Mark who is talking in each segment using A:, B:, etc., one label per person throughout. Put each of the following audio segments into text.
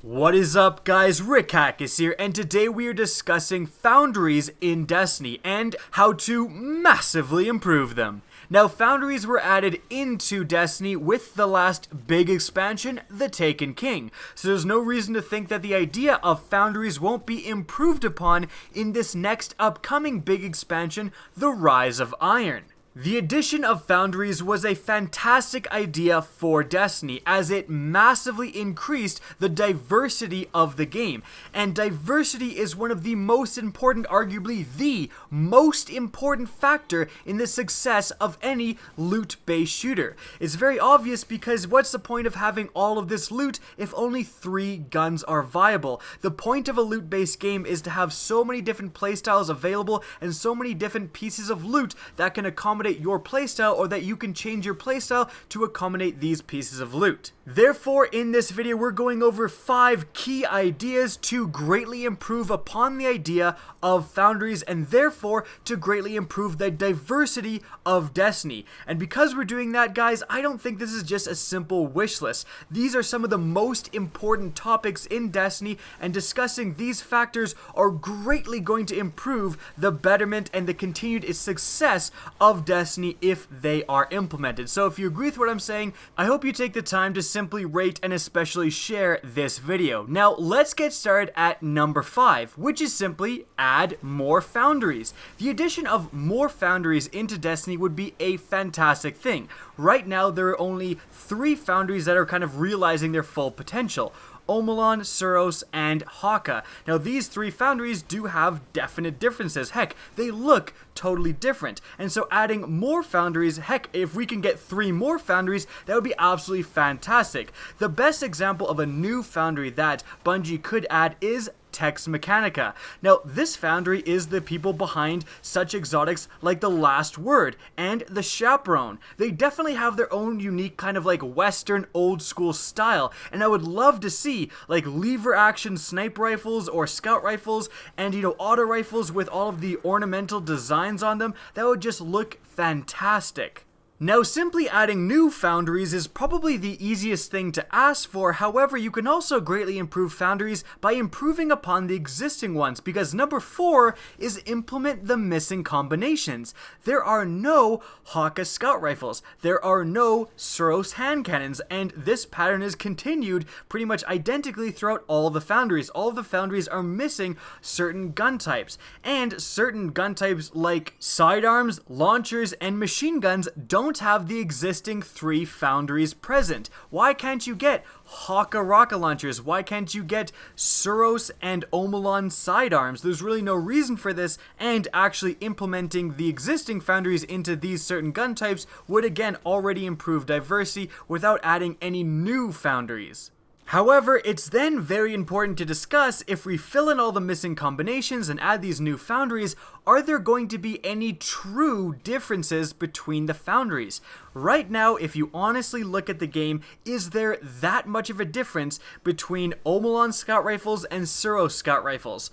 A: What is up, guys? Hakke is here, and today we are discussing foundries in Destiny and how to massively improve them. Now, foundries were added into Destiny with the last big expansion, the Taken King, so there's no reason to think that the idea of foundries won't be improved upon in this next upcoming big expansion, the Rise of Iron. The addition of foundries was a fantastic idea for Destiny, as it massively increased the diversity of the game, and diversity is one of the most important, arguably the most important factor in the success of any loot-based shooter. It's very obvious because what's the point of having all of this loot if only 3 guns are viable? The point of a loot-based game is to have so many different playstyles available and so many different pieces of loot that can accommodate your playstyle, or that you can change your playstyle to accommodate these pieces of loot. Therefore, in this video, we're going over 5 key ideas to greatly improve upon the idea of foundries and therefore to greatly improve the diversity of Destiny. And because we're doing that, guys, I don't think this is just a simple wish list. These are some of the most important topics in Destiny, and discussing these factors are greatly going to improve the betterment and the continued success of Destiny if they are implemented. So if you agree with what I'm saying, I hope you take the time to simply rate and especially share this video. Now let's get started at number 5, which is simply add more foundries. The addition of more foundries into Destiny would be a fantastic thing. Right now there are only 3 foundries that are kind of realizing their full potential: Omolon, Suros, and Hakke. Now these 3 foundries do have definite differences. Heck, they look totally different. And so adding more foundries, heck, if we can get 3 more foundries, that would be absolutely fantastic. The best example of a new foundry that Bungie could add is Tex Mechanica. Now, this foundry is the people behind such exotics like the Last Word and the Chaperone. They definitely have their own unique kind of like Western old school style, and I would love to see like lever action sniper rifles or scout rifles and, you know, auto rifles with all of the ornamental designs on them. That would just look fantastic. Now, simply adding new foundries is probably the easiest thing to ask for. However, you can also greatly improve foundries by improving upon the existing ones, because number 4 is implement the missing combinations. There are no Hakke scout rifles, there are no Suros hand cannons, and this pattern is continued pretty much identically throughout all the foundries. All of the foundries are missing certain gun types, and certain gun types like sidearms, launchers, and machine guns don't have the existing 3 foundries present. Why can't you get Hakke rocket launchers? Why can't you get Suros and Omolon sidearms? There's really no reason for this, and actually implementing the existing foundries into these certain gun types would again already improve diversity without adding any new foundries. However, it's then very important to discuss, if we fill in all the missing combinations and add these new foundries, are there going to be any true differences between the foundries? Right now, if you honestly look at the game, is there that much of a difference between Omolon scout rifles and Suros scout rifles?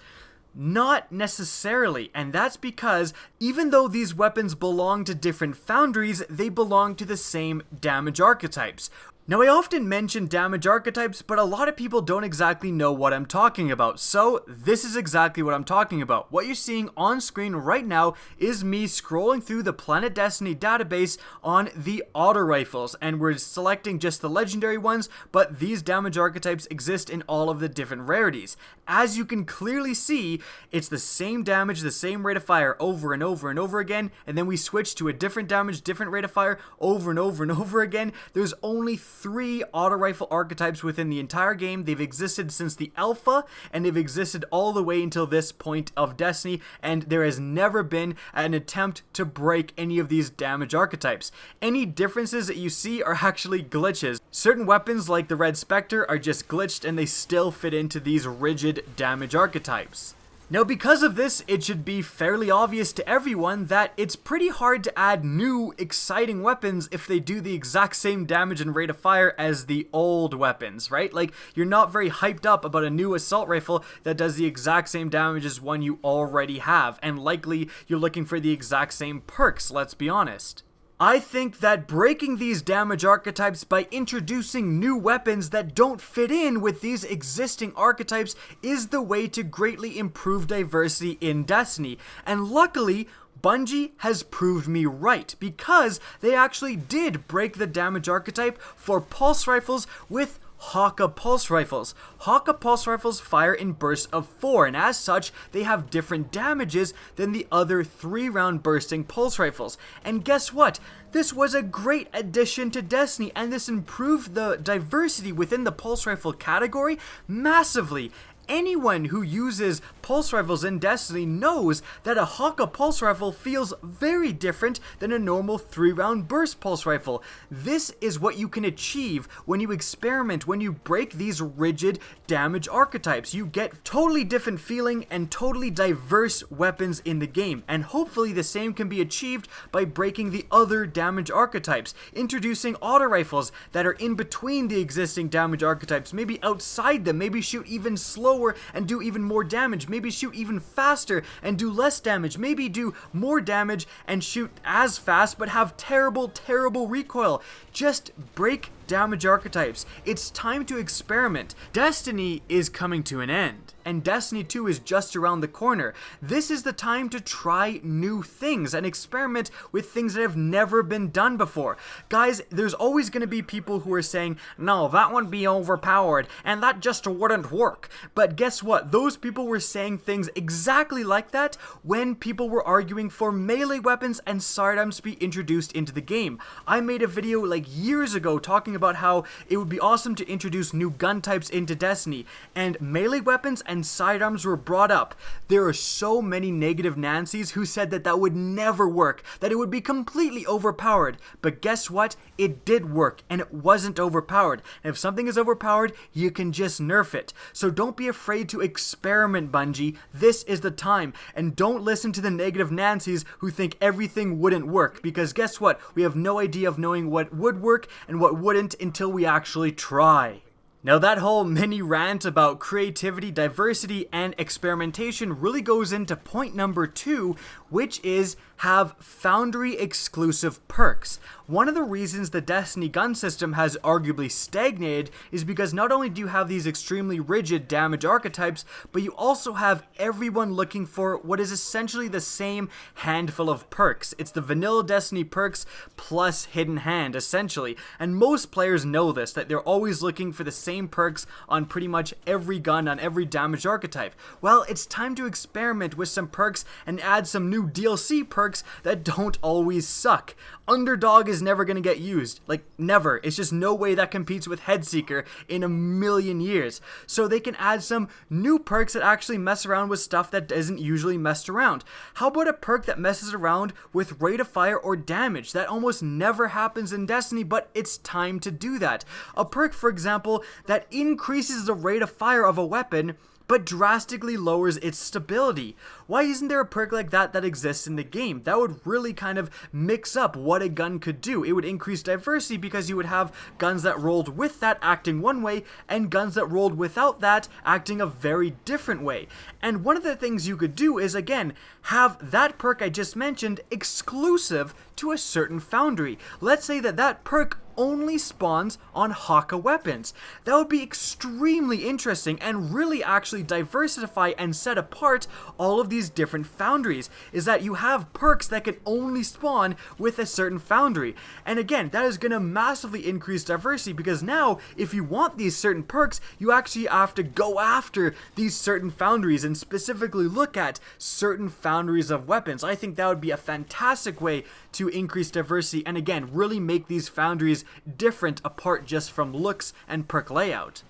A: Not necessarily, and that's because even though these weapons belong to different foundries, they belong to the same damage archetypes. Now, I often mention damage archetypes, but a lot of people don't exactly know what I'm talking about, so this is exactly what I'm talking about. What you're seeing on screen right now is me scrolling through the Planet Destiny database on the auto rifles, and we're selecting just the legendary ones, but these damage archetypes exist in all of the different rarities. As you can clearly see, it's the same damage, the same rate of fire over and over and over again, and then we switch to a different damage, different rate of fire over and over and over again. There's only 3 auto rifle archetypes within the entire game. They've existed since the alpha, and they've existed all the way until this point of Destiny, and there has never been an attempt to break any of these damage archetypes. Any differences that you see are actually glitches. Certain weapons like the Red Spectre are just glitched, and they still fit into these rigid damage archetypes. Now, because of this, it should be fairly obvious to everyone that it's pretty hard to add new, exciting weapons if they do the exact same damage and rate of fire as the old weapons, right? Like, you're not very hyped up about a new assault rifle that does the exact same damage as one you already have, and likely you're looking for the exact same perks, let's be honest. I think that breaking these damage archetypes by introducing new weapons that don't fit in with these existing archetypes is the way to greatly improve diversity in Destiny. And luckily, Bungie has proved me right, because they actually did break the damage archetype for pulse rifles with Hakke pulse rifles. Hakke pulse rifles fire in bursts of 4, and as such, they have different damages than the other 3-round bursting pulse rifles. And guess what? This was a great addition to Destiny, and this improved the diversity within the pulse rifle category massively. Anyone who uses pulse rifles in Destiny knows that a Hakke pulse rifle feels very different than a normal 3-round burst pulse rifle. This is what you can achieve when you experiment, when you break these rigid damage archetypes. You get totally different feeling and totally diverse weapons in the game, and hopefully the same can be achieved by breaking the other damage archetypes, introducing auto rifles that are in between the existing damage archetypes, maybe outside them, maybe shoot even slower and do even more damage, maybe shoot even faster and do less damage, maybe do more damage and shoot as fast but have terrible recoil. Just break damage archetypes. It's time to experiment. Destiny is coming to an end, and Destiny 2 is just around the corner. This is the time to try new things and experiment with things that have never been done before. Guys, there's always going to be people who are saying, no, that would be overpowered, and that just wouldn't work. But guess what? Those people were saying things exactly like that when people were arguing for melee weapons and sidearms to be introduced into the game. I made a video like years ago talking about how it would be awesome to introduce new gun types into Destiny, and melee weapons and sidearms were brought up. There are so many negative Nancys who said that that would never work, that it would be completely overpowered. But guess what? It did work, and it wasn't overpowered. And if something is overpowered, you can just nerf it. So don't be afraid to experiment, Bungie. This is the time. And don't listen to the negative Nancys who think everything wouldn't work, because guess what? We have no idea of knowing what would work and what wouldn't until we actually try. Now that whole mini rant about creativity, diversity, and experimentation really goes into point number 2, which is have foundry-exclusive perks. One of the reasons the Destiny gun system has arguably stagnated is because not only do you have these extremely rigid damage archetypes, but you also have everyone looking for what is essentially the same handful of perks. It's the vanilla Destiny perks plus hidden hand, essentially. And most players know this, that they're always looking for the same perks on pretty much every gun, on every damage archetype. Well, it's time to experiment with some perks and add some new DLC perks that don't always suck. Underdog is never going to get used. Like, never. It's just no way that competes with Headseeker in a million years. So they can add some new perks that actually mess around with stuff that isn't usually messed around. How about a perk that messes around with rate of fire or damage? That almost never happens in Destiny, but it's time to do that. A perk, for example, that increases the rate of fire of a weapon but drastically lowers its stability. Why isn't there a perk like that that exists in the game? That would really kind of mix up what a gun could do. It would increase diversity because you would have guns that rolled with that acting one way and guns that rolled without that acting a very different way. And one of the things you could do is, again, have that perk I just mentioned exclusive to a certain foundry. Let's say that that perk only spawns on Hakke weapons. That would be extremely interesting and really actually diversify and set apart all of these different foundries, is that you have perks that can only spawn with a certain foundry. And again, that is going to massively increase diversity, because now if you want these certain perks, you actually have to go after these certain foundries and specifically look at certain foundries of weapons. I think that would be a fantastic way to increase diversity and, again, really make these foundries different apart just from looks and perk layout.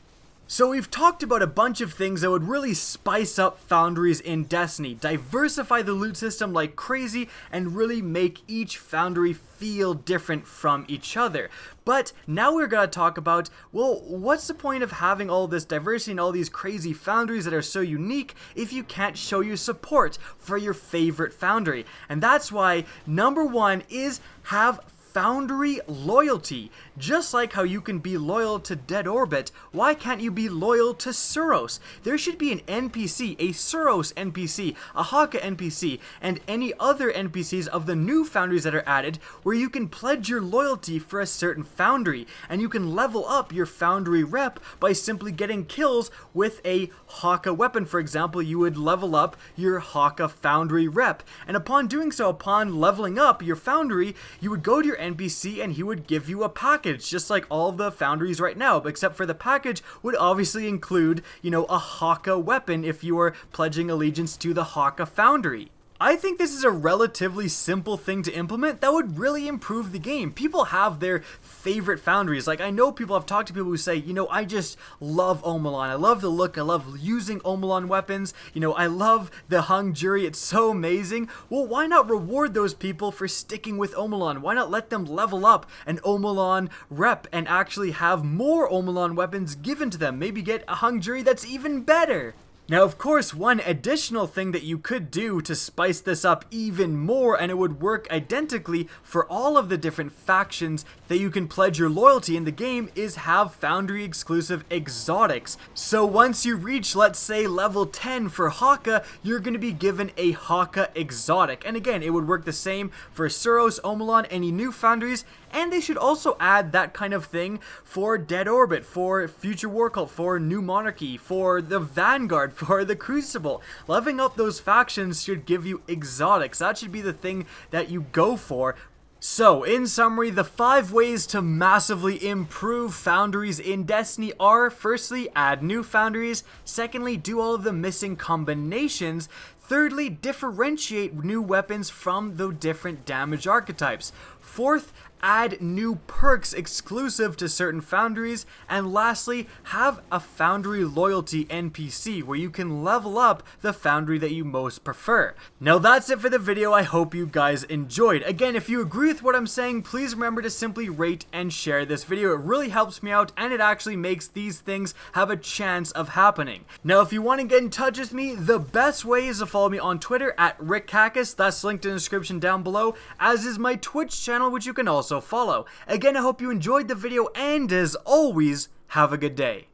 A: So we've talked about a bunch of things that would really spice up foundries in Destiny, diversify the loot system like crazy, and really make each foundry feel different from each other. But now we're going to talk about, well, what's the point of having all this diversity and all these crazy foundries that are so unique if you can't show your support for your favorite foundry? And that's why number 1 is have Foundry loyalty. Just like how you can be loyal to Dead Orbit, why can't you be loyal to Suros? There should be an NPC, a Suros NPC, a Hakke NPC, and any other NPCs of the new foundries that are added where you can pledge your loyalty for a certain foundry, and you can level up your foundry rep by simply getting kills with a Hakke weapon. For example, you would level up your Hakke foundry rep, and upon doing so, upon leveling up your foundry, you would go to your NPC and he would give you a package, just like all the foundries right now, except for the package would obviously include, you know, a Hakke weapon if you are pledging allegiance to the Hakke foundry. I think this is a relatively simple thing to implement that would really improve the game. People have their favorite foundries. Like, I know people, I've talked to people who say, you know, I just love Omolon. I love the look. I love using Omolon weapons. You know, I love the hung jury. It's so amazing. Well, why not reward those people for sticking with Omolon? Why not let them level up an Omolon rep and actually have more Omolon weapons given to them? Maybe get a hung jury that's even better. Now, of course, one additional thing that you could do to spice this up even more, and it would work identically for all of the different factions that you can pledge your loyalty in the game, is have foundry exclusive exotics. So once you reach, let's say, level 10 for Hakke, you're going to be given a Hakke exotic. And again, it would work the same for Suros, Omolon, any new foundries, and they should also add that kind of thing for Dead Orbit, for Future War Cult, for New Monarchy, for the Vanguard, for the Crucible. Leveling up those factions should give you exotics. That should be the thing that you go for. So, in summary, the 5 ways to massively improve foundries in Destiny are: firstly, add new foundries; secondly, do all of the missing combinations; thirdly, differentiate new weapons from the different damage archetypes; fourth, add new perks exclusive to certain foundries; and lastly, have a foundry loyalty NPC where you can level up the foundry that you most prefer. Now that's it for the video. I hope you guys enjoyed. Again, if you agree with what I'm saying, please remember to simply rate and share this video. It really helps me out, and it actually makes these things have a chance of happening. Now, if you want to get in touch with me, the best way is to follow me on Twitter at Hakke. That's linked in the description down below, as is my Twitch channel, which you can also follow. Again, I hope you enjoyed the video, and as always, have a good day.